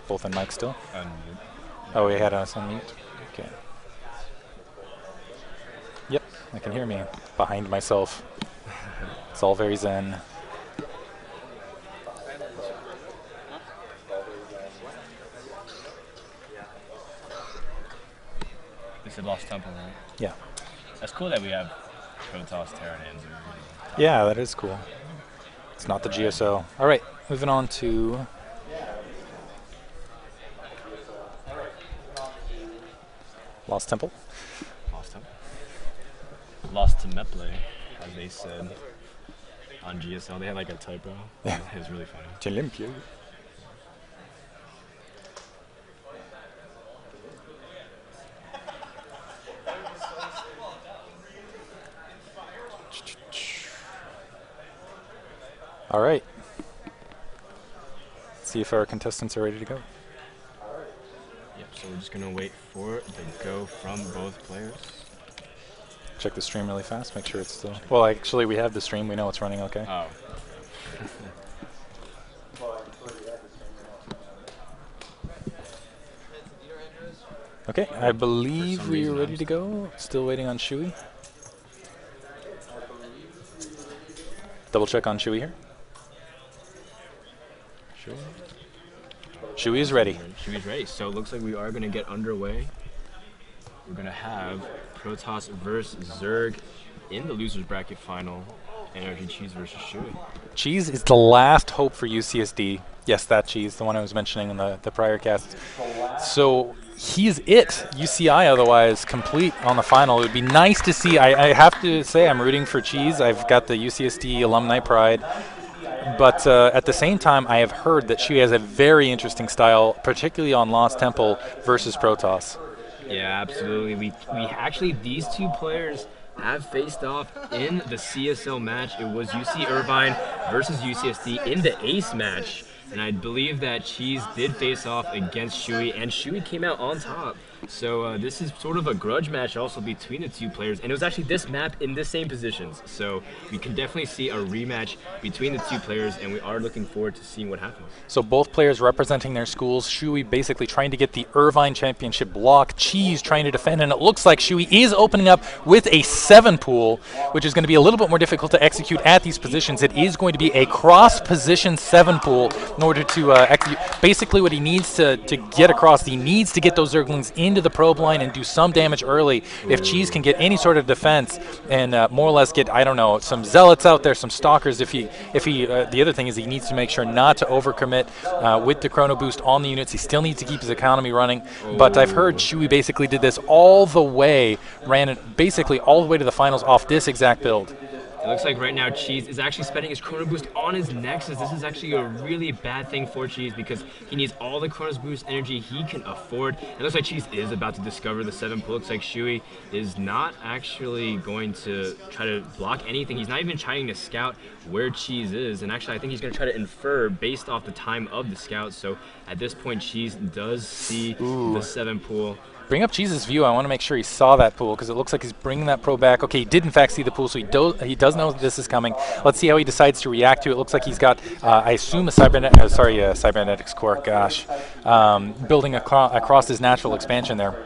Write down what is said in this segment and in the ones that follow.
both on mic still. Unmute. Oh, we had us on mute. Okay. Yep, I can hear me behind myself. It's all very zen. This is Lost Temple, right? Yeah. That's cool that we have Protoss, Terran, and Zerg. Yeah, that is cool. It's not the GSO. All right, moving on to Lost Temple. Lost Temple. Lost to Meple, as they said on GSL. They had like a typo. Yeah. It was really funny. Limpio. All right. Let's see if our contestants are ready to go. Yep, so we're just going to wait for the go from both players. Check the stream really fast, make sure it's still... Well, actually, we have the stream. We know it's running okay. Oh. Okay, I believe we're ready to go. Still waiting on Shui. Double check on Shui here. Shui is ready. Shui's ready. So it looks like we are going to get underway. We're going to have Protoss versus Zerg in the losers bracket final. Energy Cheese versus Shui. Cheese is the last hope for UCSD. Yes, that Cheese, the one I was mentioning in the prior cast. So he's it. UCI otherwise complete on the final. It would be nice to see. I have to say I'm rooting for Cheese. I've got the UCSD alumni pride. But at the same time, I have heard that she has a very interesting style, particularly on Lost Temple versus Protoss. Yeah, absolutely. We actually, these two players have faced off in the CSL match. It was UC Irvine versus UCSD in the Ace match. And I believe that Cheese did face off against Shui, and Shui came out on top. So this is sort of a grudge match also between the two players, and it was actually this map in the same positions. So we can definitely see a rematch between the two players, and we are looking forward to seeing what happens. So both players representing their schools. Shui basically trying to get the Irvine championship block. Cheese trying to defend, and it looks like Shui is opening up with a 7 pool, which is going to be a little bit more difficult to execute at these positions. It is going to be a cross-position 7 pool in order to execute. Basically what he needs to get across, he needs to get those Zerglings into the probe line and do some damage early. If Cheese can get any sort of defense and more or less get, I don't know, some zealots out there, some stalkers. The other thing is he needs to make sure not to overcommit with the chrono boost on the units. He still needs to keep his economy running. But I've heard Shui basically did this all the way, ran it basically all the way to the finals off this exact build. It looks like right now Cheese is actually spending his Chrono Boost on his Nexus. This is actually a really bad thing for Cheese because he needs all the Chrono Boost energy he can afford. It looks like Cheese is about to discover the 7 pool. Looks like Shui is not actually going to try to block anything. He's not even trying to scout where Cheese is. And actually I think he's going to try to infer based off the time of the scout. So at this point Cheese does see the 7 pool. Bring up Cheese's view. I want to make sure he saw that pool because it looks like he's bringing that pro back. Okay, he did in fact see the pool, so he does know that this is coming. Let's see how he decides to react to it. It looks like he's got, I assume, a cybernetics core. Gosh, building across his natural expansion there.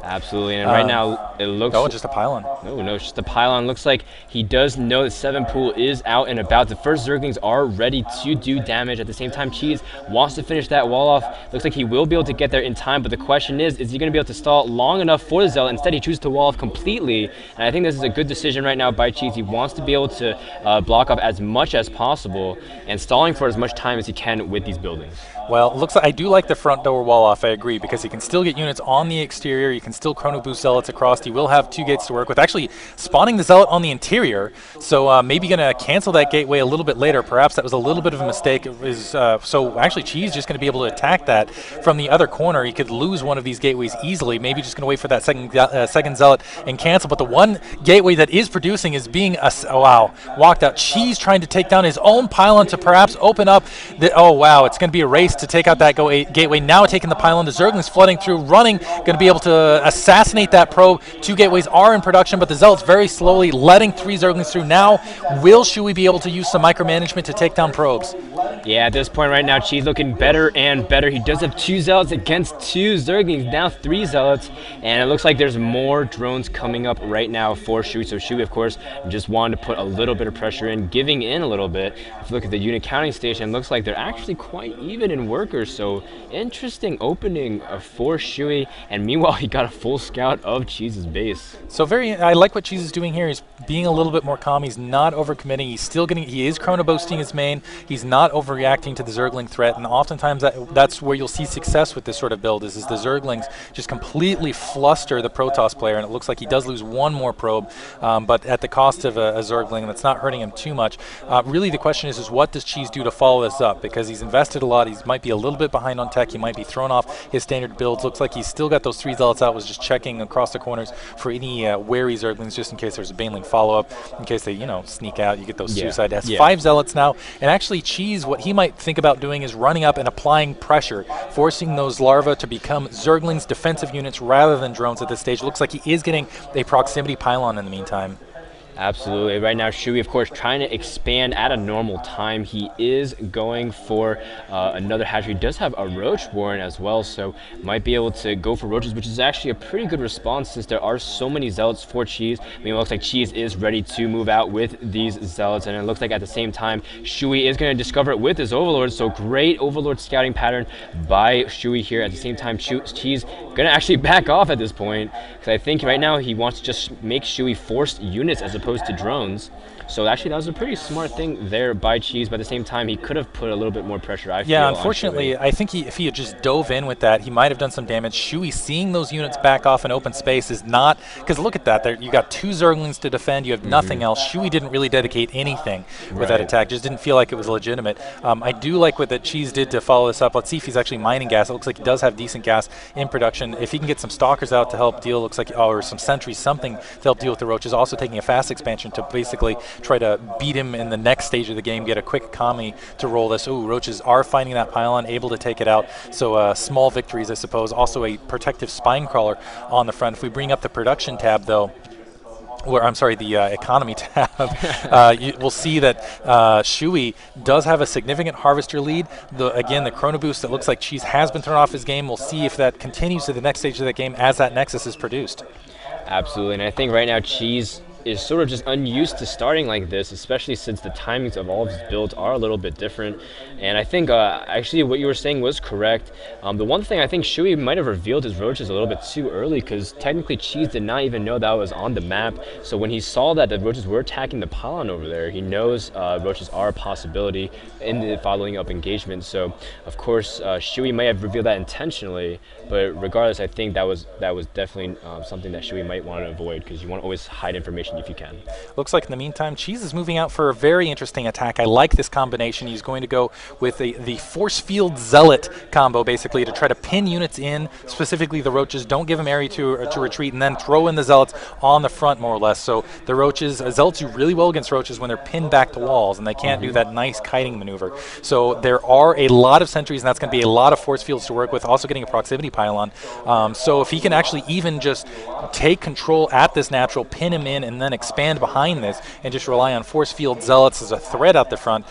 Absolutely, and right now it looks... Oh, just a pylon. No, it's just a pylon. Looks like he does know that 7 pool is out and about. The first Zerglings are ready to do damage. At the same time, Cheese wants to finish that wall off. Looks like he will be able to get there in time, but the question is he going to be able to stall long enough for the Zealot? Instead, he chooses to wall off completely, and I think this is a good decision right now by Cheese. He wants to be able to block off as much as possible and stalling for as much time as he can with these buildings. Well, it looks like I do like the front door wall off, I agree, because he can still get units on the exterior. You can still chrono boost zealots across. He will have 2 gates to work with. Actually, spawning the zealot on the interior, so maybe going to cancel that gateway a little bit later. Perhaps that was a little bit of a mistake. It was, so actually, Cheese just going to be able to attack that from the other corner. He could lose one of these gateways easily. Maybe just going to wait for that second zealot and cancel. But the one gateway that is producing is being walked out. Cheese trying to take down his own pylon to perhaps open up. Oh wow, it's going to be a race to take out that gateway. Now taking the pylon. The Zerglings flooding through, running, going to be able to assassinate that probe. 2 gateways are in production, but the Zealots very slowly letting 3 Zerglings through. Now, will Shui be able to use some micromanagement to take down probes? Yeah, at this point right now, Cheese looking better and better. He does have 2 Zealots against 2 Zerglings, now 3 Zealots, and it looks like there's more drones coming up right now for Shui. So Shui, of course, just wanted to put a little bit of pressure in, giving in a little bit. If you look at the unit counting station, it looks like they're actually quite even in workers, so interesting opening for Shui, and meanwhile, he got a full scout of Cheese's base. So I like what Cheese is doing here. He's being a little bit more calm. He's not overcommitting. He is chrono boasting his main. He's not overreacting to the Zergling threat, and oftentimes that's where you'll see success with this sort of build, is the Zerglings just completely fluster the Protoss player, and it looks like he does lose 1 more probe, but at the cost of a Zergling, and that's not hurting him too much. Really the question is what does Cheese do to follow this up, because he's invested a lot. He might be a little bit behind on tech. He might be thrown off his standard builds. Looks like he's still got those 3 Zealots out, was just checking across the corners for any wary Zerglings, just in case there's a Baneling follow-up, in case they, sneak out. You get those suicide deaths. 5 Zealots now, and actually Cheese, what he might think about doing is running up and applying pressure, forcing those larvae to become Zerglings defensive units rather than drones at this stage. Looks like he is getting a proximity pylon in the meantime. Absolutely. Right now, Shui, of course, trying to expand at a normal time. He is going for another hatchery. He does have a Roach Warren as well, so might be able to go for Roaches, which is actually a pretty good response since there are so many Zealots for Cheese. I mean, it looks like Cheese is ready to move out with these Zealots, and it looks like at the same time, Shui is going to discover it with his Overlord, so great Overlord scouting pattern by Shui here. At the same time, Cheese going to actually back off at this point, because I think right now he wants to just make Shui forced units as opposed to drones. So actually that was a pretty smart thing there by Cheese, but at the same time he could have put a little bit more pressure, I feel. Yeah, unfortunately, I think if he had just dove in with that, he might have done some damage. Shui seeing those units back off in open space is not, because look at that, there you got 2 Zerglings to defend, you have nothing else. Shui didn't really dedicate anything with that attack, just didn't feel like it was legitimate. I do like what that Cheese did to follow this up. Let's see if he's actually mining gas. It looks like he does have decent gas in production. If he can get some Stalkers out to help deal, looks like, or some Sentries, something to help deal with the Roaches, also taking a fast expansion to basically try to beat him in the next stage of the game, get a quick Kami to roll this. Ooh, Roaches are finding that pylon, able to take it out. So small victories, I suppose. Also a protective spine crawler on the front. If we bring up the production tab, though, I'm sorry, the economy tab, we'll see that Shui does have a significant harvester lead. Again, the chrono boost, it looks like Cheese has been thrown off his game. We'll see if that continues to the next stage of that game as that Nexus is produced. Absolutely, and I think right now Cheese is sort of just unused to starting like this, especially since the timings of all of his builds are a little bit different. And I think actually what you were saying was correct. The one thing I think Shui might have revealed his Roaches a little bit too early, because technically Cheese did not even know that was on the map. So when he saw that the Roaches were attacking the pylon over there, he knows Roaches are a possibility in the following up engagement. So of course Shui may have revealed that intentionally, but regardless, I think that was definitely something that Shui might want to avoid, because you want to always hide information if you can. Looks like in the meantime, Cheese is moving out for a very interesting attack. I like this combination. He's going to go with the Force Field Zealot combo, basically, to try to pin units in, specifically the Roaches. Don't give him area to retreat, and then throw in the Zealots on the front, more or less. So the Roaches, Zealots do really well against Roaches when they're pinned back to walls, and they can't do that nice kiting maneuver. So there are a lot of sentries, and that's going to be a lot of force fields to work with, also getting a proximity pylon. So if he can actually even just take control at this natural, pin him in, and then expand behind this, and just rely on force field Zealots as a threat out the front,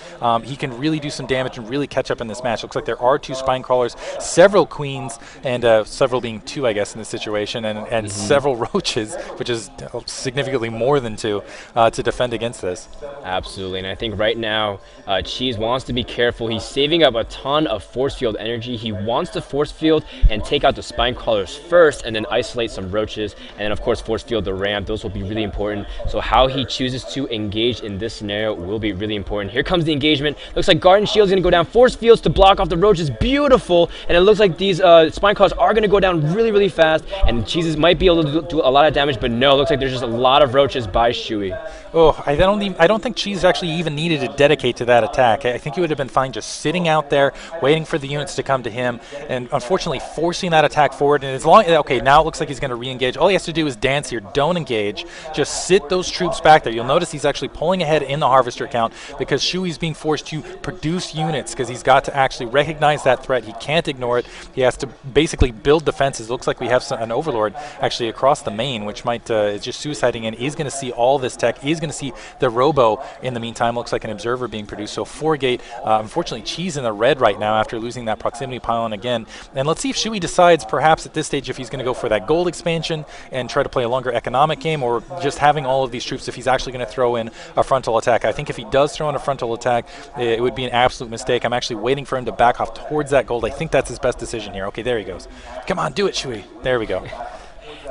he can really do some damage and really catch up in this match. Looks like there are 2 spine crawlers, several queens, and several being 2, I guess, in this situation, and several Roaches, which is significantly more than 2, to defend against this. Absolutely, and I think right now Cheese wants to be careful. He's saving up a ton of force field energy. He wants to force field and take out the spine crawlers first, and then isolate some Roaches, and then of course force field the ramp. Those will be really important. So how he chooses to engage in this scenario will be really important. Here comes the engagement. Looks like Garden Shield is going to go down. Force fields to block off the Roaches. Beautiful. And it looks like these spine crawlers are going to go down really, really fast. And Cheeses might be able to do a lot of damage, but no, it looks like there's just a lot of Roaches by Shui. Oh, I don't think Cheese actually even needed to dedicate to that attack. I think he would have been fine just sitting out there, waiting for the units to come to him, and unfortunately forcing that attack forward. And as long, okay, now it looks like he's going to re-engage. All he has to do is dance here. Don't engage. Just sit those troops back there. You'll notice he's actually pulling ahead in the Harvester count because Shui's being forced to produce units because he's got to actually recognize that threat. He can't ignore it. He has to basically build defenses. It looks like we have an Overlord actually across the main, which might is just suiciding in. He's going to see all this tech. He's going to see the Robo in the meantime. Looks like an Observer being produced. So 4-gate. Unfortunately, Cheese in the red right now after losing that proximity pylon again. And let's see if Shui decides perhaps at this stage if he's going to go for that gold expansion and try to play a longer economic game, or just having all of these troops if he's actually going to throw in a frontal attack. I think if he does throw in a frontal attack, it would be an absolute mistake. I'm actually waiting for him to back off towards that gold. I think that's his best decision here. Okay, there he goes. Come on, do it, Shui. There we go.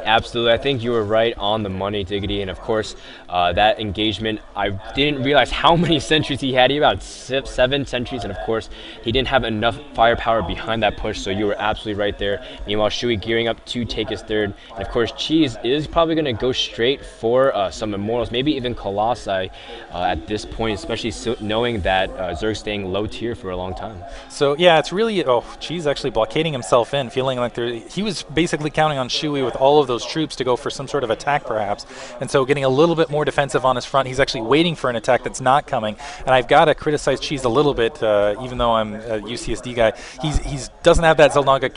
Absolutely. I think you were right on the money, Diggity. And of course, that engagement, I didn't realize how many sentries he had. He had about 7 sentries, and of course, he didn't have enough firepower behind that push, so you were absolutely right there. Meanwhile, Shui gearing up to take his third. And of course, Cheese is probably going to go straight for some Immortals, maybe even Colossi at this point, especially knowing that Zerg's staying low tier for a long time. So yeah, it's really, Cheese actually blockading himself in, feeling like he was basically counting on Shui with all of those troops to go for some sort of attack perhaps, and so getting a little bit more defensive on his front. He's actually waiting for an attack that's not coming, and I've got to criticize Cheese a little bit, even though I'm a UCSD guy. He doesn't have that Zelnaga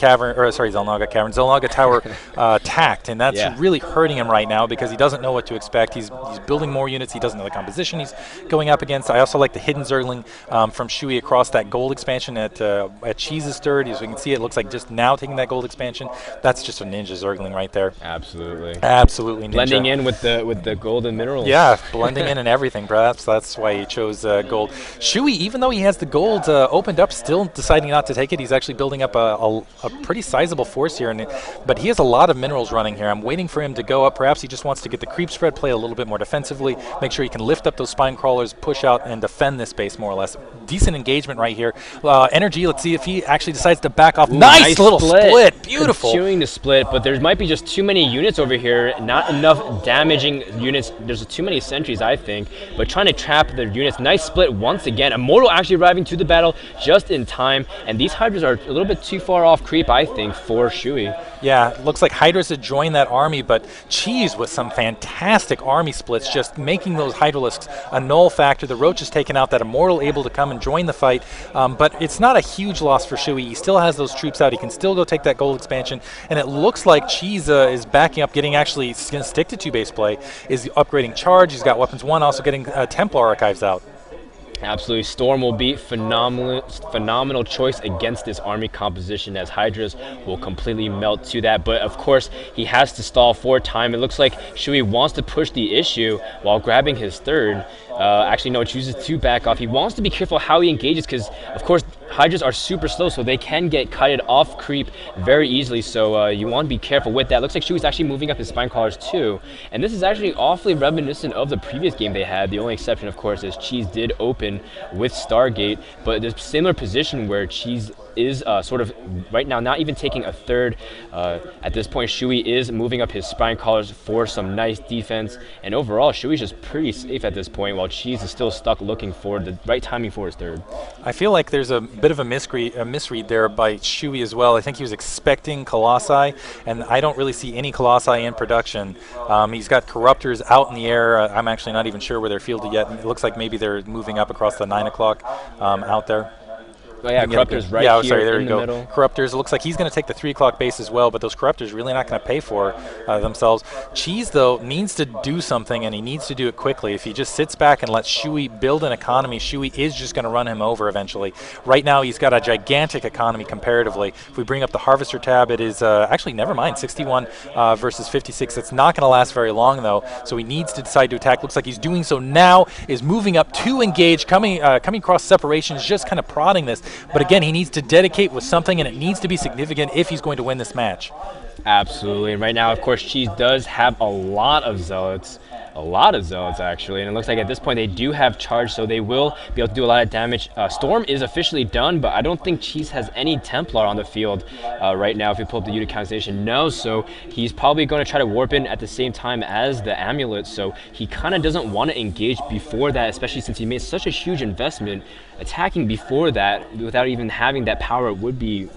Tower tact, and that's really hurting him right now because he doesn't know what to expect. He's building more units. He doesn't know the composition he's going up against. I also like the hidden Zergling from Shui across that gold expansion at Cheese's third. As we can see, it looks like just now taking that gold expansion. That's just a ninja Zergling right there. Absolutely. Absolutely ninja. Blending in with the golden minerals. Yeah, blending in and everything. Perhaps that's why he chose gold. Shui, even though he has the gold opened up, still deciding not to take it. He's actually building up a pretty sizable force here, but he has a lot of minerals running here. I'm waiting for him to go up. Perhaps he just wants to get the creep spread, play a little bit more defensively, make sure he can lift up those spine crawlers, push out, and defend this base more or less. Decent engagement right here. Energy, let's see if he actually decides to back off. Ooh, nice little split. Beautiful. Continuing to split, but there might be just too many units over here, not enough damaging units. There's too many sentries, I think, but trying to trap the units. Nice split once again. Immortal actually arriving to the battle just in time, and these Hydras are a little bit too far off creep, I think, for Shui. Yeah, looks like Hydras had joined that army, but Cheese with some fantastic army splits, just making those Hydralisks a null factor. The Roach is taken out, that Immortal able to come and join the fight, but it's not a huge loss for Shui. He still has those troops out. He can still go take that gold expansion, and it looks like Cheese is backing up, getting actually going to stick to 2-base play, is upgrading Charge. He's got Weapons 1, also getting Templar Archives out. Absolutely. Storm will be phenomenal choice against this army composition, as Hydras will completely melt to that. But of course, he has to stall for time. It looks like Shui wants to push the issue while grabbing his third. Actually, no, chooses to back off. He wants to be careful how he engages because, of course, Hydras are super slow, so they can get kited off creep very easily. So you want to be careful with that. Looks like Shui's actually moving up his spine crawlers too. And this is actually awfully reminiscent of the previous game they had. The only exception, of course, is Cheese did open with Stargate, but there's a similar position where Cheese is sort of right now not even taking a third. At this point, Shui is moving up his spine crawlers for some nice defense, and overall Shui's just pretty safe at this point, while Cheese is still stuck looking for the right timing for his third. I feel like there's a bit of a misread there by Shui as well. I think he was expecting Colossi, and I don't really see any Colossi in production. He's got Corruptors out in the air. I'm actually not even sure where they're fielded yet. It looks like maybe they're moving up across the 9 o'clock out there. Oh yeah, Corruptors right here sorry, there in you the go. middle. Corruptors, it looks like he's going to take the 3 o'clock base as well, but those Corruptors really not going to pay for themselves. Cheese, though, needs to do something, and he needs to do it quickly. If he just sits back and lets Shui build an economy, Shui is just going to run him over eventually. Right now, he's got a gigantic economy comparatively. If we bring up the Harvester tab, it is actually, never mind, 61 versus 56. It's not going to last very long, though, so he needs to decide to attack. Looks like he's doing so now, is moving up to engage, coming across separations, just kind of prodding this. But again, he needs to dedicate with something, and it needs to be significant if he's going to win this match. Absolutely. And right now, of course, Cheese does have a lot of Zealots. Actually, and it looks like at this point they do have charge, so they will be able to do a lot of damage. Storm is officially done, but I don't think Cheese has any Templar on the field right now. If you pull up the unit constellation, no, so he's probably going to try to warp in at the same time as the amulet, so he kind of doesn't want to engage before that, especially since he made such a huge investment. Attacking before that without even having that power would be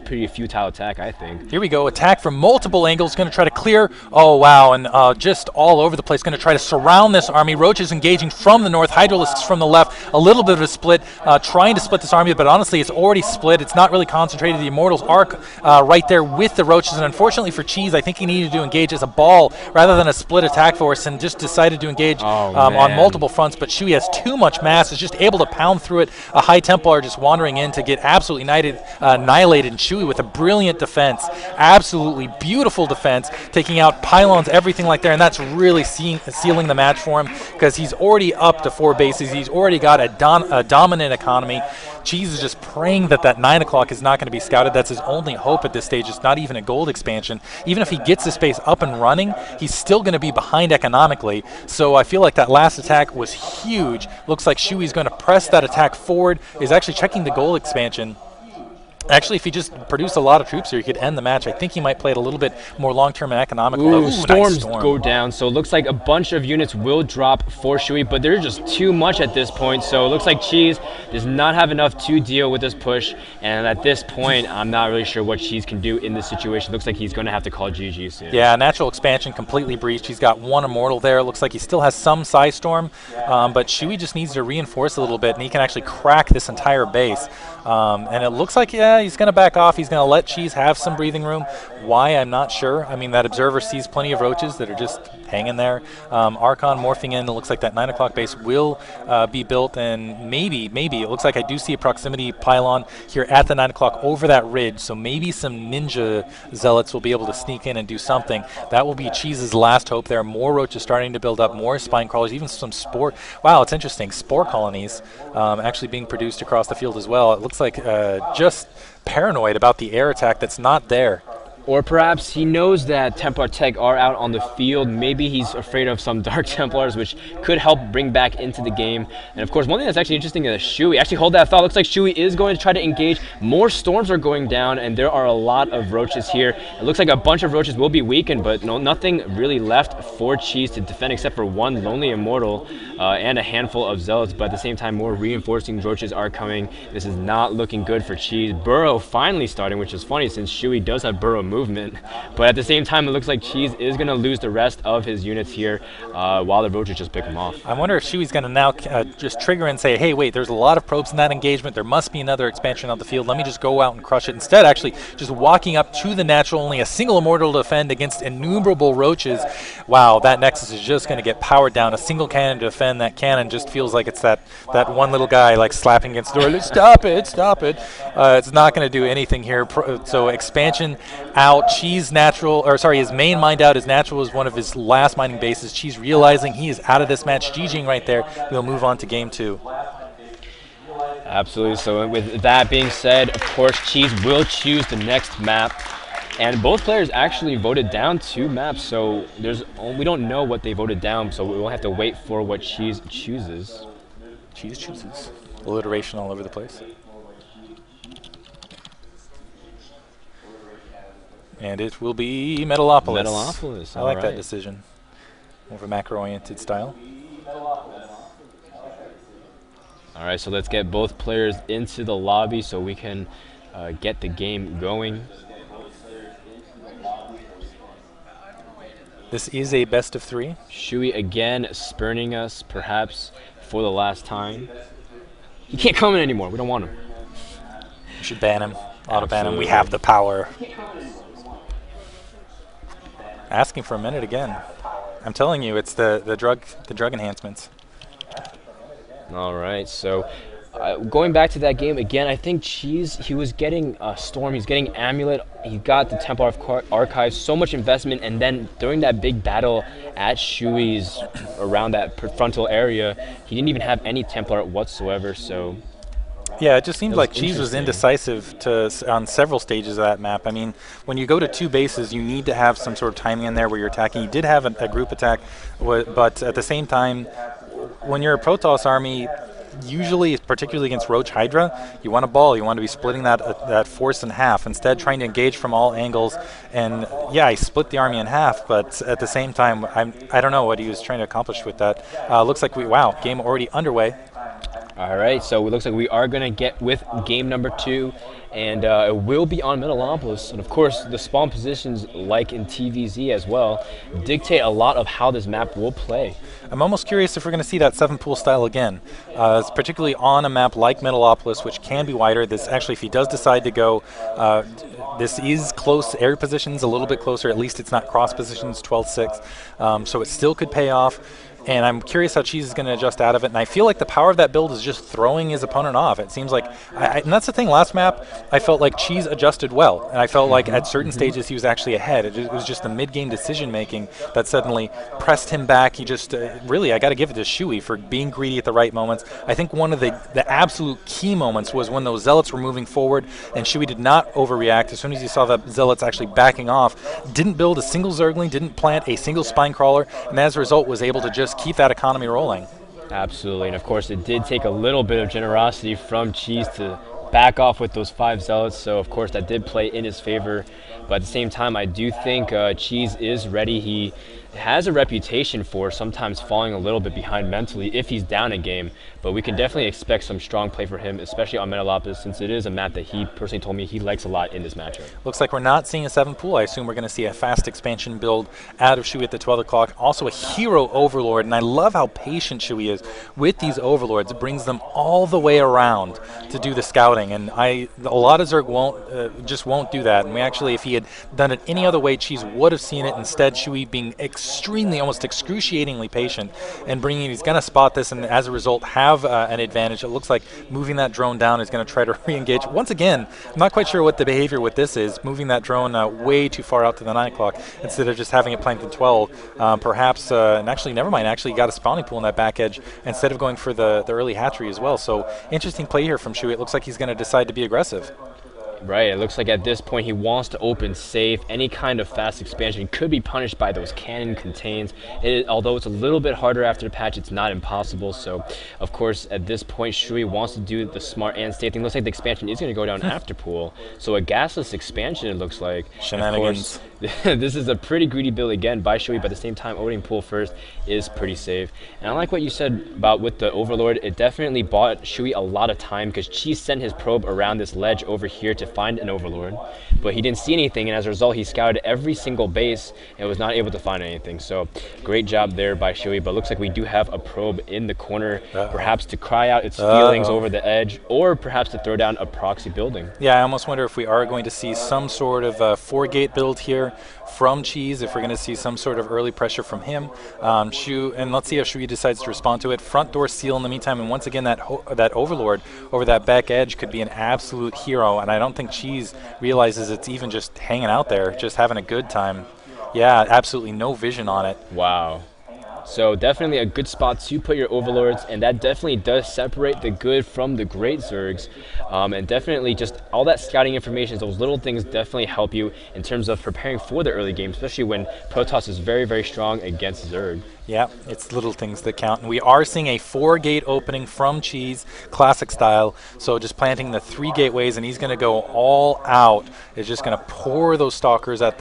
pretty futile attack, I think. Here we go, attack from multiple angles, going to try to clear. Oh, wow, and just all over the place, going to try to surround this army. Roach is engaging from the north, Hydralisks from the left. A little bit of a split, trying to split this army, but honestly, it's already split. It's not really concentrated. The Immortals are right there with the Roaches, and unfortunately for Cheese, I think he needed to engage as a ball rather than a split attack force, and just decided to engage on multiple fronts. But Shui has too much mass, is just able to pound through it. A High Templar just wandering in to get absolutely annihilated, and Shui with a brilliant defense, absolutely beautiful defense, taking out pylons, everything like there, and that's really sealing the match for him, because he's already up to 4 bases. He's already got a dominant economy. Cheese is just praying that that 9 o'clock is not going to be scouted. That's his only hope at this stage. It's not even a gold expansion. Even if he gets this base up and running, he's still going to be behind economically. So I feel like that last attack was huge. Looks like Shui's going to press that attack forward, is actually checking the gold expansion. Actually, if he just produced a lot of troops here, he could end the match. I think he might play it a little bit more long-term and economical. Ooh, storms go down, so it looks like a bunch of units will drop for Shui, but there's just too much at this point, so it looks like Cheese does not have enough to deal with this push, and at this point, I'm not really sure what Cheese can do in this situation. It looks like he's going to have to call GG soon. Yeah, natural expansion completely breached. He's got 1 Immortal there. It looks like he still has some Psystorm, but Shui just needs to reinforce a little bit, and he can actually crack this entire base. And it looks like, yeah, he's going to back off. He's going to let Cheese have some breathing room. Why, I'm not sure. I mean, that Observer sees plenty of Roaches that are just hanging there. Archon morphing in. It looks like that 9 o'clock base will be built, and maybe, it looks like I do see a proximity pylon here at the 9 o'clock over that ridge, so maybe some Ninja Zealots will be able to sneak in and do something. That will be Cheese's last hope. There are more Roaches starting to build up, more Spine Crawlers, even some Spore. Wow, it's interesting. Spore colonies actually being produced across the field as well. It looks like just paranoid about the air attack that's not there. Or perhaps he knows that Templar Tech are out on the field. Maybe he's afraid of some Dark Templars, which could help bring back into the game. And of course, one thing that's actually interesting is Shui. Actually, hold that thought. Looks like Shui is going to try to engage. More storms are going down, and there are a lot of Roaches here. It looks like a bunch of Roaches will be weakened, but nothing really left for Cheese to defend except for 1 Lonely Immortal and a handful of Zealots. But at the same time, more reinforcing Roaches are coming. This is not looking good for Cheese. Burrow finally starting, which is funny since Shui does have Burrow movement, but at the same time it looks like Cheese is going to lose the rest of his units here while the Roaches just pick him off. I wonder if Shui's going to now just trigger and say, hey, wait, there's a lot of probes in that engagement, there must be another expansion on the field, let me just go out and crush it. Instead, actually just walking up to the natural, only a single Immortal to defend against innumerable Roaches. Wow, that Nexus is just going to get powered down. A single cannon to defend that cannon just feels like it's that one little guy like slapping against the door. Stop it, stop it. It's not going to do anything here. So expansion out. Cheese natural, or sorry, his main mined out. His natural was one of his last mining bases. Cheese realizing he is out of this match, GGing right there. We'll move on to game 2. Absolutely. So with that being said, of course, Cheese will choose the next map. And both players actually voted down 2 maps, so we don't know what they voted down, so we'll have to wait for what Cheese chooses. Cheese chooses. Alliteration all over the place. And it will be Metalopolis. Metalopolis. I like that decision. More of a macro-oriented style. All right, so let's get both players into the lobby so we can get the game going. This is a best of 3. Shui again spurning us, perhaps for the last time. He can't come in anymore. We don't want him. We should ban him. Auto-ban him. We have the power. Asking for a minute again. I'm telling you, it's the drug enhancements. All right, so going back to that game again, I think Cheese, he was getting Storm, he's getting Amulet, he got the Templar Archives, so much investment, and then during that big battle at Shui's around that frontal area, he didn't even have any Templar whatsoever, so... Yeah, it just seemed like Cheese was indecisive on several stages of that map. I mean, when you go to 2 bases, you need to have some sort of timing in there where you're attacking. You did have a group attack, but at the same time, when you're a Protoss army, usually, particularly against Roach Hydra, you want a ball. You want to be splitting that force in half. Instead, trying to engage from all angles. And yeah, I split the army in half, but at the same time, I don't know what he was trying to accomplish with that. Looks like wow, game already underway. All right, so it looks like we are going to get with game number 2, and it will be on Metalopolis. And of course, the spawn positions, like in TVZ as well, dictate a lot of how this map will play. I'm almost curious if we're going to see that 7-pool style again, particularly on a map like Metalopolis, which can be wider. This actually, if he does decide to go, this is close area positions, a little bit closer. At least it's not cross positions, 12-6, so it still could pay off. And I'm curious how Cheese is going to adjust out of it. And I feel like the power of that build is just throwing his opponent off. It seems like, and that's the thing, last map, I felt like Cheese adjusted well. And I felt like at certain stages he was actually ahead. It was just the mid-game decision-making that suddenly pressed him back. He just, really, I got to give it to Shui for being greedy at the right moments. I think one of the absolute key moments was when those Zealots were moving forward and Shui did not overreact. As soon as he saw the Zealots actually backing off, didn't build a single Zergling, didn't plant a single Spine Crawler, and as a result was able to just keep that economy rolling. Absolutely, and of course it did take a little bit of generosity from Cheese to back off with those 5 Zealots, so of course that did play in his favor. But at the same time, I do think Cheese is ready. He has a reputation for sometimes falling a little bit behind mentally if he's down a game, but we can definitely expect some strong play for him, especially on Metalopolis, since it is a map that he personally told me he likes a lot in this matchup. Looks like we're not seeing a 7-pool. I assume we're going to see a fast expansion build out of Shui at the 12 o'clock. Also a hero overlord, and I love how patient Shui is with these overlords. It brings them all the way around to do the scouting, and a lot of Zerg just won't do that. And we actually, if he had done it any other way, Cheese would have seen it. Instead, Shui being extremely, almost excruciatingly patient and bringing, he's going to spot this and as a result have an advantage. It looks like moving that drone down is going to try to re-engage. Once again, I'm not quite sure what the behavior with this is, moving that drone way too far out to the 9 o'clock instead of just having it planted 12. Perhaps, and actually, never mind, actually got a spawning pool in that back edge instead of going for the early hatchery as well. So interesting play here from Shui. It looks like he's going to decide to be aggressive. Right, it looks like at this point he wants to open safe. Any kind of fast expansion could be punished by those cannon contains. Although it's a little bit harder after the patch, it's not impossible. So, of course, at this point, Shui wants to do the smart and safe thing. Looks like the expansion is going to go down after pool. So a gasless expansion, it looks like. Shenanigans. This is a pretty greedy build again by Shui, but at the same time, opening pool first is pretty safe. And I like what you said about with the Overlord. It definitely bought Shui a lot of time because Cheese sent his probe around this ledge over here to find an Overlord, but he didn't see anything, and as a result, he scouted every single base and was not able to find anything. So great job there by Shui, but looks like we do have a probe in the corner, perhaps to cry out its feelings over the edge, or perhaps to throw down a proxy building. Yeah, I almost wonder if we are going to see some sort of 4-gate build here from Cheese, if we're going to see some sort of early pressure from him. And let's see how Shui decides to respond to it. Front door seal in the meantime, and once again that Overlord over that back edge could be an absolute hero, and I don't think Cheese realizes it's even just hanging out there, just having a good time. Yeah, absolutely no vision on it. Wow. So definitely a good spot to put your Overlords, and that definitely does separate the good from the great Zergs. And definitely just all that scouting information, those little things definitely help you in terms of preparing for the early game, especially when Protoss is very, very strong against Zerg. Yeah, it's little things that count. And we are seeing a 4-gate opening from Cheese, classic style. So just planting the 3 gateways, and he's going to go all out. Is just going to pour those stalkers at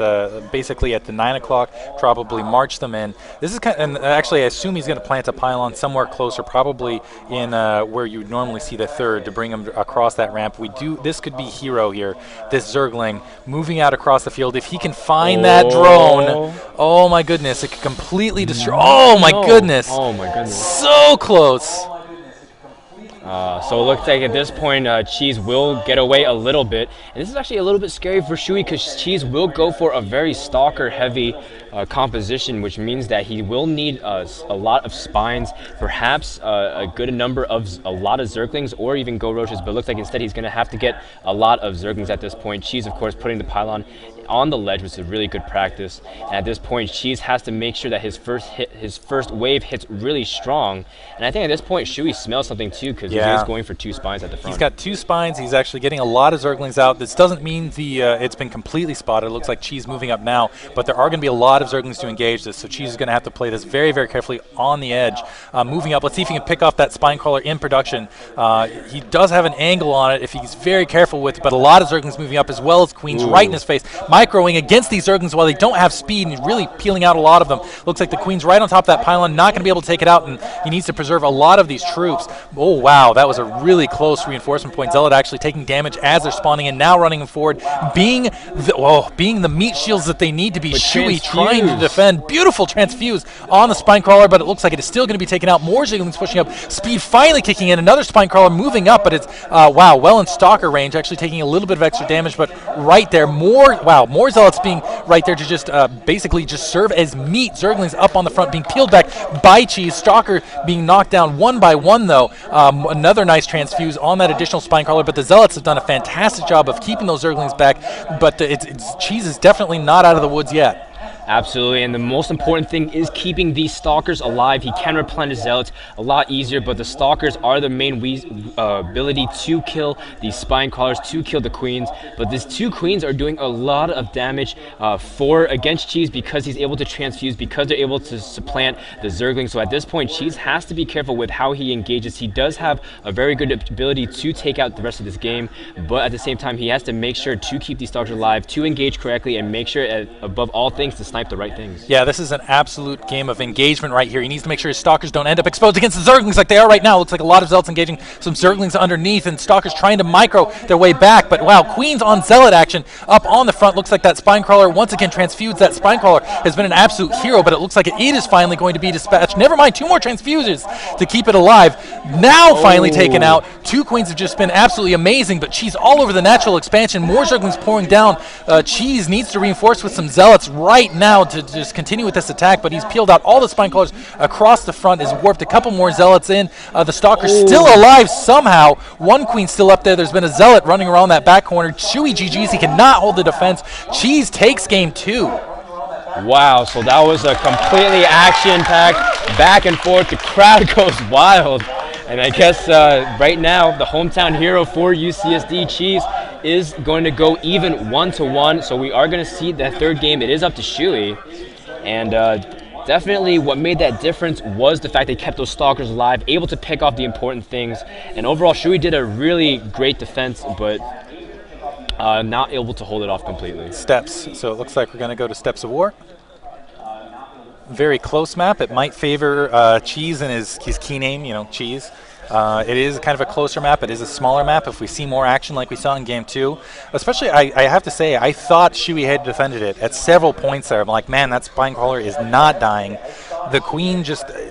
basically at the 9 o'clock, probably march them in. This is kind of, and actually I assume he's going to plant a pylon somewhere closer, probably in where you would normally see the 3rd to bring him across that ramp. This could be hero here. This Zergling moving out across the field. If he can find that drone, oh my goodness, it could completely destroy. Oh my goodness! Oh my goodness! So close. So it looks like at this point, Cheese will get away a little bit, and this is actually a little bit scary for Shui because Cheese will go for a very stalker-heavy composition, which means that he will need a lot of spines, perhaps a good number of a lot of Zerglings, or even Go Roaches. But it looks like instead he's going to have to get a lot of Zerglings at this point. Cheese, of course, putting the pylon on the ledge, which is really good practice. And at this point, Cheese has to make sure that his first wave hits really strong. And I think at this point, Shui smells something too, because he is going for 2 spines at the front. He's got 2 spines. He's actually getting a lot of Zerglings out. This doesn't mean it's been completely spotted. It looks like Cheese moving up now, but there are going to be a lot of Zerglings to engage this, so Cheese is going to have to play this very, very carefully on the edge. Moving up, let's see if he can pick off that spine crawler in production. He does have an angle on it if he's very careful with it, but a lot of Zerglings moving up as well as Queens right in his face. microing against these Zerglings while they don't have speed, and he's really peeling out a lot of them. Looks like the Queen's right on top of that pylon, not going to be able to take it out, and he needs to preserve a lot of these troops. Oh, wow, that was a really close reinforcement point. Zealot actually taking damage as they're spawning in, now running forward, being the meat shields that they need to be. Shui trying to defend. Beautiful transfuse on the Spinecrawler, but it looks like it is still going to be taken out. More Zerglings pushing up. Speed finally kicking in. Another Spinecrawler moving up, but it's, wow, well in Stalker range, actually taking a little bit of extra damage, but right there, more Zealots being right there to just basically just serve as meat. Zerglings up on the front being peeled back by Cheese. Stalker being knocked down one by one, though. Another nice transfuse on that additional Spinecrawler, but the Zealots have done a fantastic job of keeping those Zerglings back, but Cheese is definitely not out of the woods yet. Absolutely, and the most important thing is keeping these Stalkers alive. He can replenish Zealots a lot easier, but the Stalkers are the main ability to kill these Spinecrawlers, to kill the Queens. But these two Queens are doing a lot of damage against Cheese because he's able to transfuse, because they're able to supplant the Zerglings. So at this point, Cheese has to be careful with how he engages. He does have a very good ability to take out the rest of this game, but at the same time, he has to make sure to keep these Stalkers alive, to engage correctly, and make sure, above all things, to snipe the right things. Yeah, this is an absolute game of engagement right here. He needs to make sure his Stalkers don't end up exposed against the Zerglings like they are right now. Looks like a lot of Zealots engaging some Zerglings underneath, and Stalkers trying to micro their way back. But wow, Queens on Zealot action up on the front. Looks like that Spinecrawler once again transfused. That Spinecrawler has been an absolute hero, but it looks like it is finally going to be dispatched. Never mind, 2 more transfuses to keep it alive. Now finally taken out. 2 Queens have just been absolutely amazing, but Cheese all over the natural expansion. More Zerglings pouring down. Cheese needs to reinforce with some Zealots right now to just continue with this attack, but he's peeled out all the Spinecrawlers across the front, has warped a couple more Zealots in. The Stalker's still alive somehow. 1 Queen still up there. There's been a Zealot running around that back corner. Shui GG's, he cannot hold the defense. Cheese takes game 2. Wow, so that was a completely action-packed back and forth. The crowd goes wild. And I guess right now, the hometown hero for UCSD, Cheese, is going to go even 1-1. So we are going to see that third game. It is up to Shui. And definitely what made that difference was the fact they kept those Stalkers alive, able to pick off the important things. And overall, Shui did a really great defense, but not able to hold it off completely. Steps. So it looks like we're going to go to Steps of War. Very close map. It might favor Cheese and his key name, Cheese. It is kind of a closer map. It is a smaller map. If we see more action like we saw in Game 2, especially I have to say, I thought Shui had defended it at several points there. I'm like, man, that Spinecrawler is not dying. The Queen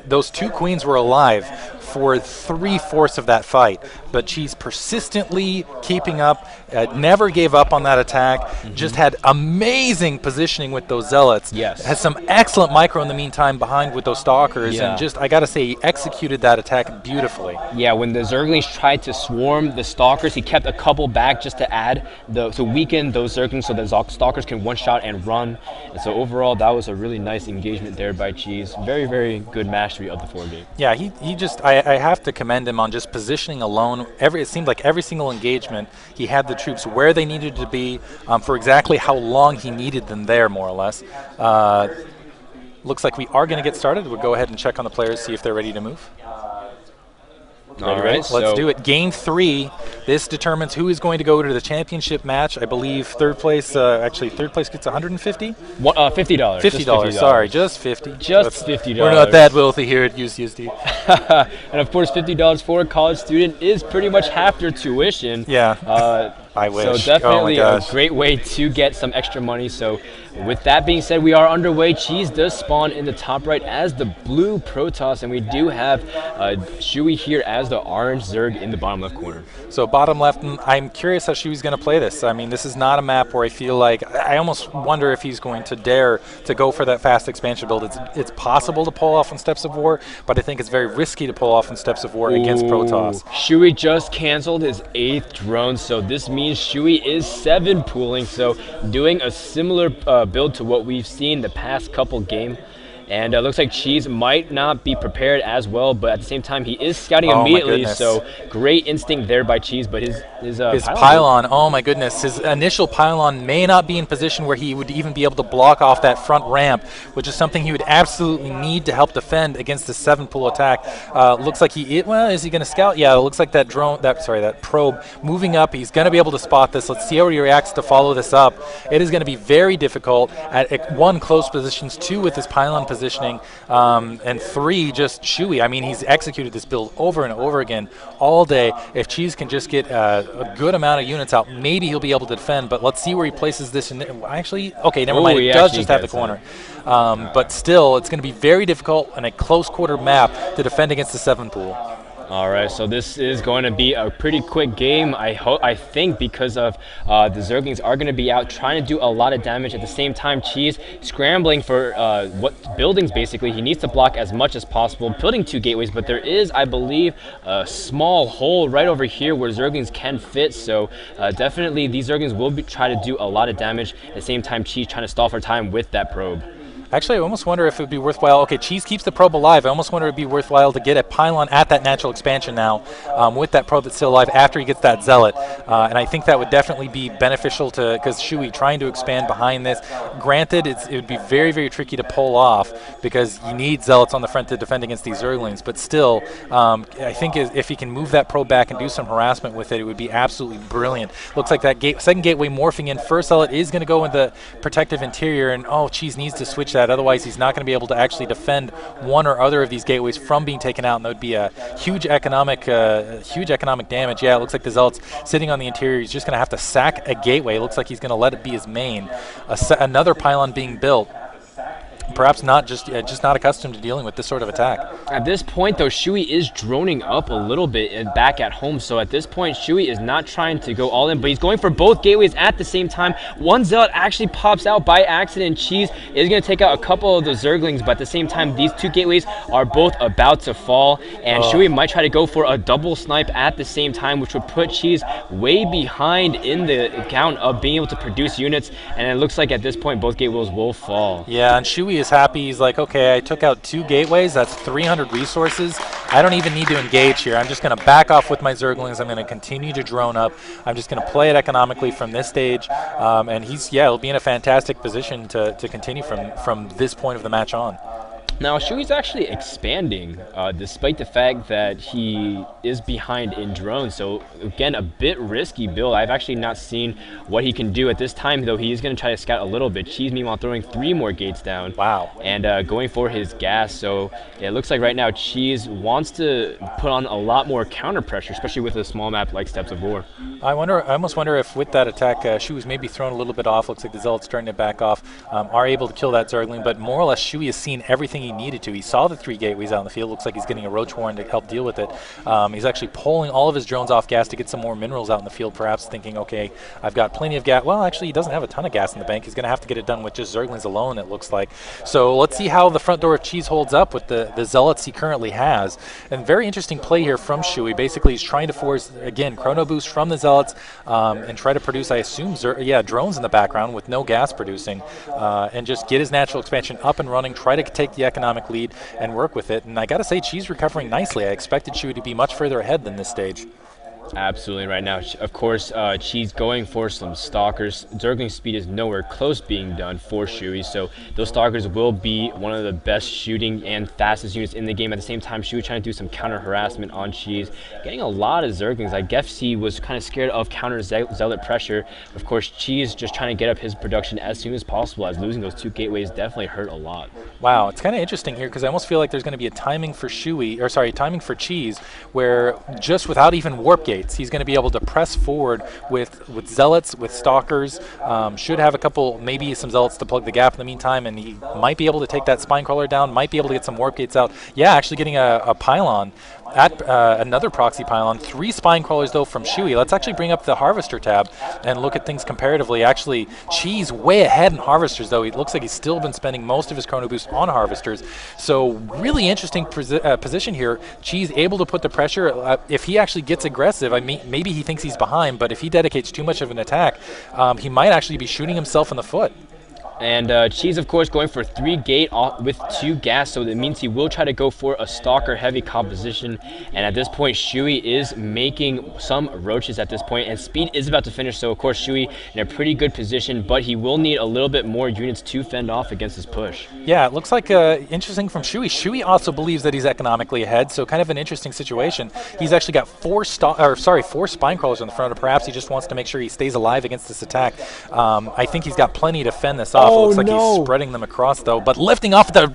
those 2 Queens were alive for 3/4 of that fight, but she's persistently keeping up, never gave up on that attack, just had amazing positioning with those Zealots. Yes. Has some excellent micro in the meantime behind with those Stalkers, and just, I gotta say, he executed that attack beautifully. Yeah, when the Zerglings tried to swarm the Stalkers, he kept a couple back just to add, to weaken those Zerglings so the Stalkers can one-shot and run. And so overall, that was a really nice engagement there by Cheese. Very, very good mastery of the 4 game. Yeah, he just, I have to commend him on just positioning alone. It seemed like every single engagement, he had the troops where they needed to be for exactly how long he needed them there, more or less. Looks like we are going to get started. We'll go ahead and check on the players, see if they're ready to move. All right, let's do it. Game 3. This determines who is going to go to the championship match. I believe third place gets 150? $50. $50, sorry, just 50. Just $50. We're not that wealthy here at UCSD. And of course, $50 for a college student is pretty much half their tuition. Yeah. I wish. So definitely a great way to get some extra money. So with that being said, we are underway. Cheese does spawn in the top right as the blue Protoss, and we do have Shui here as the orange Zerg in the bottom left corner. So bottom left, I'm curious how Shui's going to play this. I mean, this is not a map where I feel like, I almost wonder if he's going to dare to go for that fast expansion build. It's possible to pull off on Steps of War, but I think it's very risky to pull off on Steps of War against Protoss. Shui just canceled his 8th drone, so this means Shui is 7 pooling, so doing a similar build to what we've seen the past couple games. And looks like Cheese might not be prepared as well, but at the same time, he is scouting Oh, my immediately. goodness. So great instinct there by Cheese, but his pylon, oh my goodness, his initial pylon may not be in position where he would even be able to block off that front ramp, which is something he would absolutely need to help defend against the 7-pool attack. Looks like is he going to scout? Yeah, it looks like that that probe moving up. He's going to be able to spot this. Let's see how he reacts to follow this up. It is going to be very difficult at 1, close positions, 2 with his pylon positioning, and 3 just Shuey. I mean, he's executed this build over and over again all day. If Cheese can just get a good amount of units out, maybe he'll be able to defend, but let's see where he places this. Actually, okay, never mind. It does just have the corner. But still, it's going to be very difficult in a close quarter map to defend against the 7-pool. All right, so this is going to be a pretty quick game, I think, because of the Zerglings are going to be out trying to do a lot of damage. At the same time, Cheese scrambling for buildings, basically. He needs to block as much as possible, building 2 gateways, but there is, I believe, a small hole right over here where Zerglings can fit, so definitely these Zerglings will try to do a lot of damage. At the same time, Cheese trying to stall for time with that probe. Actually, I almost wonder if it would be worthwhile. Okay, Cheese keeps the probe alive. I almost wonder it would be worthwhile to get a pylon at that natural expansion now with that probe that's still alive after he gets that zealot. And I think that would definitely be beneficial to, because Shuey trying to expand behind this. Granted, it would be very, very tricky to pull off because you need zealots on the front to defend against these Zerglings. But still, I think if he can move that probe back and do some harassment with it, it would be absolutely brilliant. Looks like that second gateway morphing in. First zealot is going to go in the protective interior, and Cheese needs to switch that. Otherwise, he's not going to be able to actually defend one or other of these gateways from being taken out, and that would be a huge economic damage. Yeah, it looks like the Zealot's sitting on the interior. He's just going to have to sack a gateway. It looks like he's going to let it be his main. Another pylon being built. Perhaps not just not accustomed to dealing with this sort of attack. At this point, though, Shuey is droning up a little bit and back at home. So at this point, Shuey is not trying to go all in, but he's going for both gateways at the same time. One Zealot actually pops out by accident. Cheese is going to take out a couple of the Zerglings, but at the same time, these 2 gateways are both about to fall, and Shuey might try to go for a double snipe at the same time, which would put Cheese way behind in the count of being able to produce units, and it looks like at this point, both gateways will fall. Yeah, and Shuey is happy. He's like, okay, I took out 2 gateways. That's 300 resources. I don't even need to engage here. I'm just going to back off with my Zerglings. I'm going to continue to drone up. I'm just going to play it economically from this stage. And he'll be in a fantastic position to continue from this point of the match on. Now, Shuey's actually expanding, despite the fact that he is behind in drones. So, again, a bit risky build. I've actually not seen what he can do at this time, though he is going to try to scout a little bit. Cheese, meanwhile, throwing 3 more gates down. Wow. And going for his gas. So, it looks like right now Cheese wants to put on a lot more counter pressure, especially with a small map like Steps of War. I almost wonder if with that attack, Shuey was maybe thrown a little bit off. Looks like the Zealot's starting to back off, are able to kill that Zergling, but more or less Shuey has seen everything he needed to. He saw the 3 gateways out in the field. Looks like he's getting a Roach Warren to help deal with it. He's actually pulling all of his drones off gas to get some more minerals out in the field, perhaps thinking, okay, I've got plenty of gas. Well, actually, he doesn't have a ton of gas in the bank. He's going to have to get it done with just Zerglings alone, it looks like. So let's see how the front door of Cheese holds up with the Zealots he currently has. And very interesting play here from Shuey. Basically, he's trying to force, again, Chrono Boost from the Zealots and try to produce, I assume, drones in the background with no gas producing and just get his natural expansion up and running, try to take the economic lead and work with it. And I got to say, Cheese recovering nicely. I expected Shuey to be much further ahead than this stage. Absolutely right now. Of course, Cheese going for some Stalkers. Zergling speed is nowhere close being done for Shuey, so those Stalkers will be one of the best shooting and fastest units in the game. At the same time, Shuey trying to do some counter harassment on Cheese, getting a lot of Zerglings. I guess he was kind of scared of counter Zealot pressure. Of course, Cheese just trying to get up his production as soon as possible, as losing those 2 gateways definitely hurt a lot. Wow, it's kind of interesting here because I almost feel like there's going to be a timing for Cheese, where just without even warp gates, he's going to be able to press forward with Zealots, with Stalkers, should have a couple, maybe some Zealots to plug the gap in the meantime, and he might be able to take that Spine Crawler down, might be able to get some warp gates out. Yeah, actually getting a pylon at another proxy pylon. 3 Spine Crawlers, though, from Shuey. Let's actually bring up the Harvester tab and look at things comparatively. Actually, Cheese way ahead in Harvesters, though. It looks like he's still been spending most of his Chrono Boost on Harvesters. So really interesting position here. Cheese able to put the pressure. If he actually gets aggressive, I mean, maybe he thinks he's behind, but if he dedicates too much of an attack, he might actually be shooting himself in the foot. And Cheese, of course, going for 3 gate with 2 gas, so that means he will try to go for a stalker heavy composition. And at this point, Shui is making some roaches at this point, and speed is about to finish, so of course Shui in a pretty good position, but he will need a little bit more units to fend off against this push. Yeah, it looks like interesting from Shui. Shui also believes that he's economically ahead, so kind of an interesting situation. He's actually got 4 spine crawlers in the front, or perhaps he just wants to make sure he stays alive against this attack. I think he's got plenty to fend this off. It looks like he's spreading them across, though, but lifting off the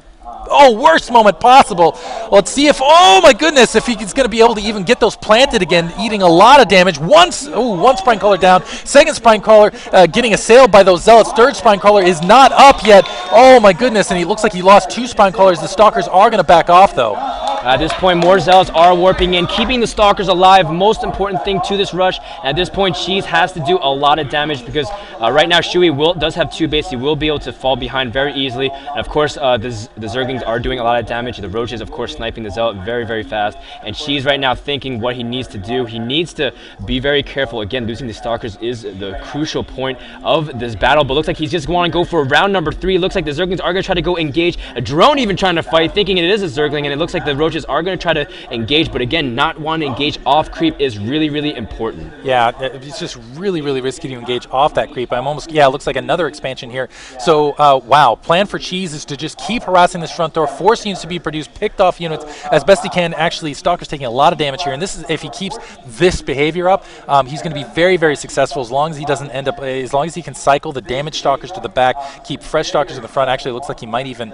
worst moment possible. Let's see if, oh my goodness, if he's going to be able to even get those planted again, eating a lot of damage. One spine crawler down, second spine crawler getting assailed by those zealots. Third spine crawler is not up yet. Oh my goodness, and he looks like he lost 2 spine crawlers. The stalkers are going to back off, though. At this point, more zealots are warping in, keeping the stalkers alive. Most important thing to this rush. At this point, Cheese has to do a lot of damage because right now Shui does have 2 base. He will be able to fall behind very easily. And of course, the Zerglings are doing a lot of damage. The roaches, of course, sniping the zealot very, very fast. And Cheese right now thinking what he needs to do. He needs to be very careful. Again, losing the stalkers is the crucial point of this battle. But looks like he's just going to go for round number 3. Looks like the Zerglings are going to try to go engage. A drone even trying to fight, thinking it is a Zergling, and it looks like the roaches are going to try to engage, but again, not wanting to engage off creep is really, really important. Yeah, it's just really, really risky to engage off that creep. It looks like another expansion here. So, wow, plan for Cheese is to just keep harassing this front door, force units to be produced, picked off units as best he can. Actually, Stalker's taking a lot of damage here, and this is, if he keeps this behavior up, he's going to be very, very successful as long as he doesn't end up, as long as he can cycle the damaged Stalkers to the back, keep fresh Stalkers in the front. Actually, it looks like he might even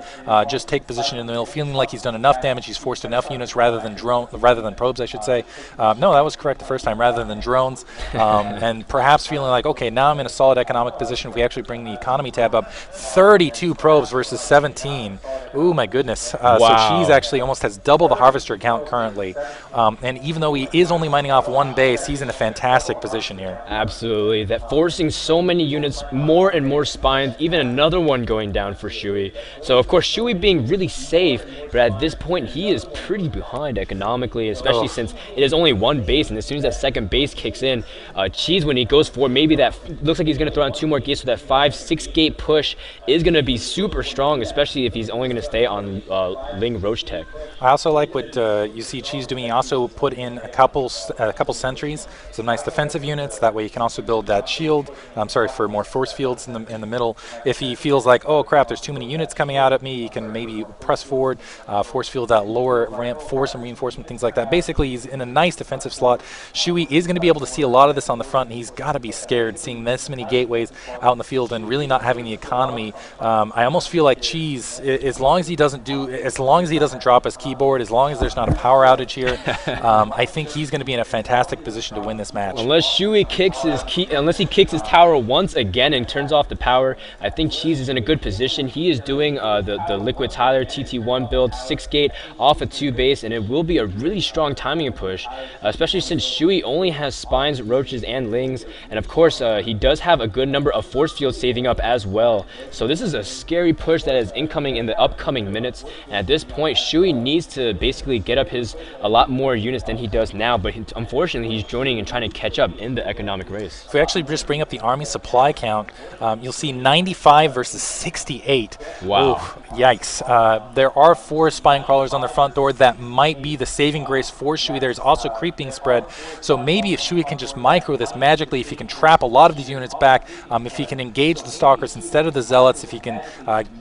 just take position in the middle, feeling like he's done enough damage, he's forced enough units rather than probes, I should say. No, that was correct the first time, rather than drones. And perhaps feeling like, okay, now I'm in a solid economic position. If we actually bring the economy tab up, 32 probes versus 17. Ooh, my goodness. Wow. So Cheese actually almost has double the harvester count currently. And even though he is only mining off 1 base, he's in a fantastic position here. Absolutely. That forcing so many units, more and more spines, even another one going down for Shui. So, of course, Shui being really safe, but at this point, he is pretty behind economically, especially since it is only 1 base, and as soon as that second base kicks in, Cheese, when he goes for maybe that, looks like he's going to throw on 2 more gates, so that 5-6 gate push is going to be super strong, especially if he's only going to stay on Ling Roach Tech. I also like what you see Cheese doing. He also put in a couple sentries, some nice defensive units. That way he can also build that shield. For more force fields in the middle. If he feels like, oh crap, there's too many units coming out at me, he can maybe press forward, force field that lower ramp for some reinforcement, things like that. Basically, he's in a nice defensive slot. Shui is going to be able to see a lot of this on the front, and he's got to be scared seeing this many gateways out in the field and really not having the economy. I almost feel like Cheese, as long as he doesn't drop his keyboard, as long as there's not a power outage here, I think he's going to be in a fantastic position to win this match. Unless Shui kicks he kicks his tower once again and turns off the power, I think Cheese is in a good position. He is doing the Liquid Tyler TT1 build, 6 gate off a 2 base, and it will be a really strong timing push, especially since Shui only has spines, roaches, and lings, and of course he does have a good number of force fields saving up as well. So this is a scary push that is incoming in the upcoming minutes, and at this point Shui needs to basically get up a lot more units than he does now, but unfortunately he's joining and trying to catch up in the economic race. If we actually just bring up the army supply count, you'll see 95 versus 68. Wow. Ooh, yikes. There are 4 spine crawlers on the front door. That might be the saving grace for Shui. There's also creep being spread. So maybe if Shui can just micro this magically, if he can trap a lot of these units back, if he can engage the stalkers instead of the zealots, if he can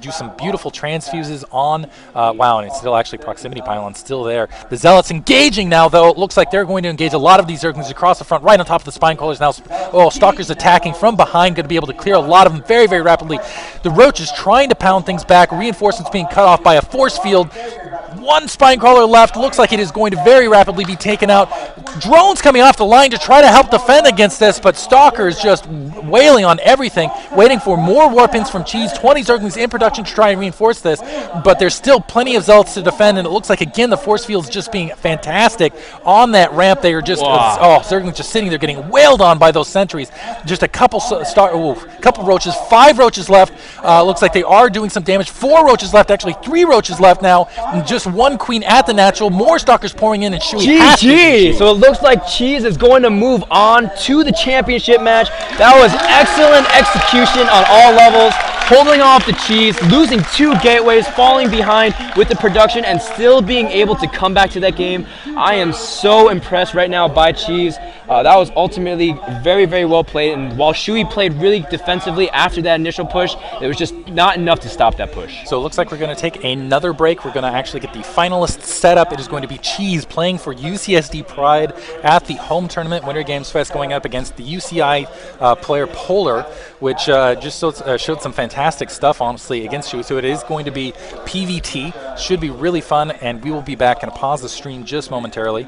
do some beautiful transfuses on, wow, and it's still actually proximity pylon still there. The zealots engaging now, though. It looks like they're going to engage a lot of these Zerglings across the front, right on top of the spine crawlers now. Oh, stalkers attacking from behind, going to be able to clear a lot of them very, very rapidly. The Roach is trying to pound things back. Reinforcements being cut off by a force field. 1 spine crawler left. Looks like it is going to very rapidly be taken out. Drones coming off the line to try to help defend against this, but Stalkers just wailing on everything, waiting for more warpins from Cheese. 20 Zerglings in production to try and reinforce this, but there's still plenty of Zealots to defend, and it looks like, again, the force field's just being fantastic on that ramp. They are just, Zerglings just sitting there getting wailed on by those sentries. Just a couple couple roaches, 5 roaches left. Looks like they are doing some damage. 4 roaches left, actually 3 roaches left now, and just 1 queen at the natural. More Stalkers pouring in, and Shui has to GG! So it looks like Cheese is going to move on to the championship match. That was excellent execution on all levels. holding off the Cheese, losing 2 gateways, falling behind with the production, and still being able to come back to that game. I am so impressed right now by Cheese. That was ultimately very, very well played, and while Shui played really defensively after that initial push, it was just not enough to stop that push. So it looks like we're going to take another break. We're going to actually get the finalists set up. It is going to be Cheese playing for UCSD Pride at the home tournament, Winter Games Fest, going up against the UCI player Polar, which just showed some fantastic stuff, honestly, against Shui. So it is going to be PVT. Should be really fun, and we will be back. And pause the stream just momentarily.